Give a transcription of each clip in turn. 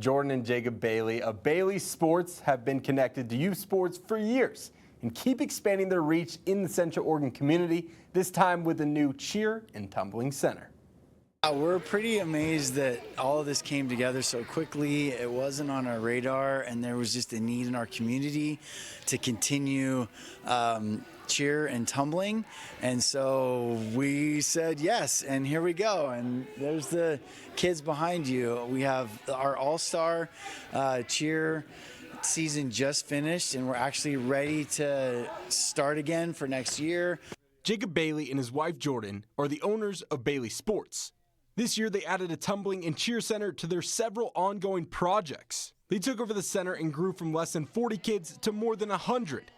Jordan and Jacob Bailey of Bailey Sports have been connected to youth sports for years and keep expanding their reach in the Central Oregon community, this time with a new Cheer and Tumbling Center. We're pretty amazed that all of this came together so quickly. It wasn't on our radar, and there was just a need in our community to continue cheer and tumbling. And so we said yes, and here we go. And there's the kids behind you. We have our all-star cheer season just finished, and we're actually ready to start again for next year. Jacob Bailey and his wife Jordan are the owners of Bailey Sports. This year, they added a tumbling and cheer center to their several ongoing projects. They took over the center and grew from less than 40 kids to more than 100.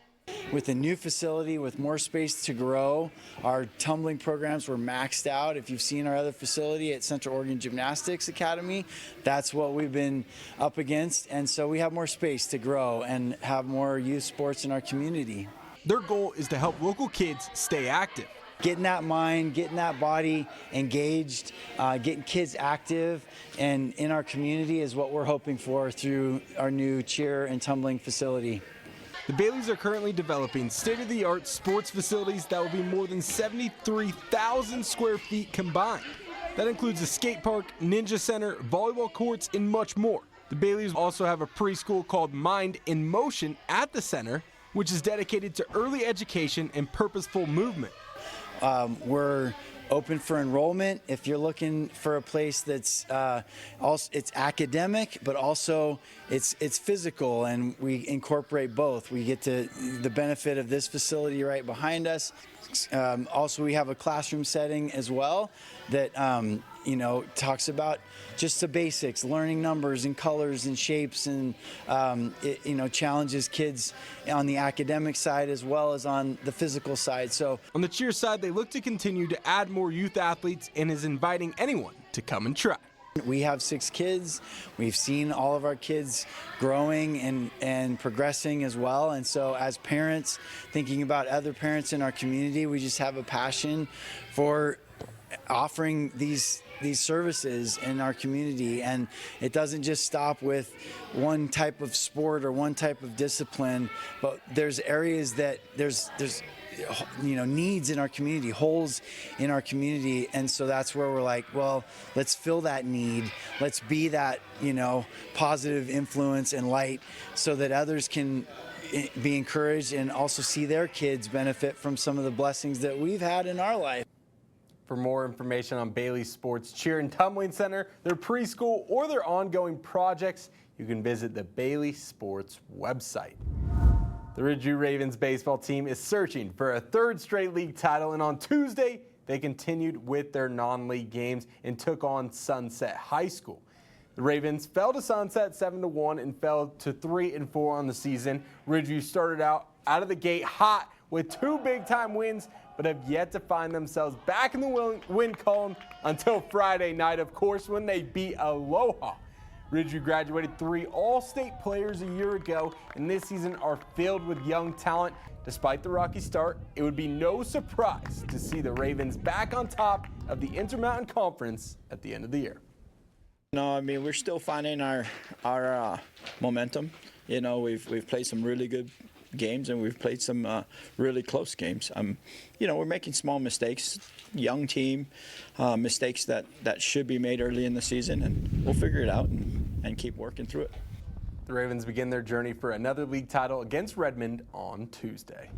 With a new facility with more space to grow, our tumbling programs were maxed out. If you've seen our other facility at Central Oregon Gymnastics Academy, that's what we've been up against. And so we have more space to grow and have more youth sports in our community. Their goal is to help local kids stay active. Getting that mind, getting that body engaged, getting kids active and in our community is what we're hoping for through our new cheer and tumbling facility. The Baileys are currently developing state-of-the-art sports facilities that will be more than 73,000 square feet combined. That includes a skate park, ninja center, volleyball courts, and much more. The Baileys also have a preschool called Mind in Motion at the center, which is dedicated to early education and purposeful movement. We're open for enrollment if you're looking for a place that's also it's academic, but also it's physical, and we incorporate both. We get to the benefit of this facility right behind us. Also, we have a classroom setting as well that talks about just the basics, learning numbers and colors and shapes, and it challenges kids on the academic side as well as on the physical side. So on the cheer side, they look to continue to add more youth athletes and is inviting anyone to come and try. We have 6 kids. We've seen all of our kids growing and progressing as well. And so as parents, thinking about other parents in our community, we just have a passion for offering these services in our community. And it doesn't just stop with one type of sport or one type of discipline, but there's areas that there's needs in our community, holes in our community. And so that's where we're like, well, let's fill that need. Let's be that, positive influence and light so that others can be encouraged and also see their kids benefit from some of the blessings that we've had in our life. For more information on Bailey Sports Cheer and Tumbling Center, their preschool, or their ongoing projects, you can visit the Bailey Sports website. The Ridgeview Ravens baseball team is searching for a 3rd straight league title, and on Tuesday, they continued with their non-league games and took on Sunset High School. The Ravens fell to Sunset 7-1 and fell to 3-4 on the season. Ridgeview started out of the gate hot with 2 big-time wins, but have yet to find themselves back in the win column until Friday night, of course, when they beat Aloha. Ridgeview graduated 3 All-State players a year ago, and this season are filled with young talent. Despite the rocky start, it would be no surprise to see the Ravens back on top of the Intermountain Conference at the end of the year. No, I mean, we're still finding our momentum. We've played some really good games, and we've played some really close games. We're making small mistakes, young team, mistakes that should be made early in the season, and we'll figure it out and keep working through it. The Ravens begin their journey for another league title against Redmond on Tuesday.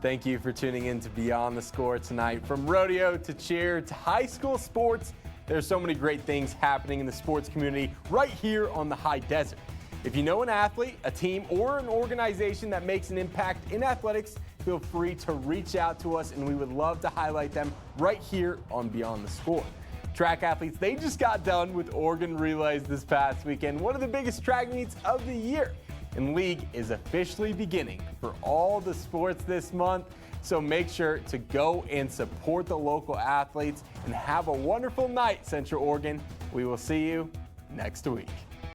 Thank you for tuning in to Beyond the Score tonight. From rodeo to cheer to high school sports, there's so many great things happening in the sports community right here on the high desert. If you know an athlete, a team, or an organization that makes an impact in athletics, feel free to reach out to us, and we would love to highlight them right here on Beyond the Score. Track athletes, they just got done with Oregon Relays this past weekend, one of the biggest track meets of the year. And league is officially beginning for all the sports this month, so make sure to go and support the local athletes and have a wonderful night, Central Oregon. We will see you next week.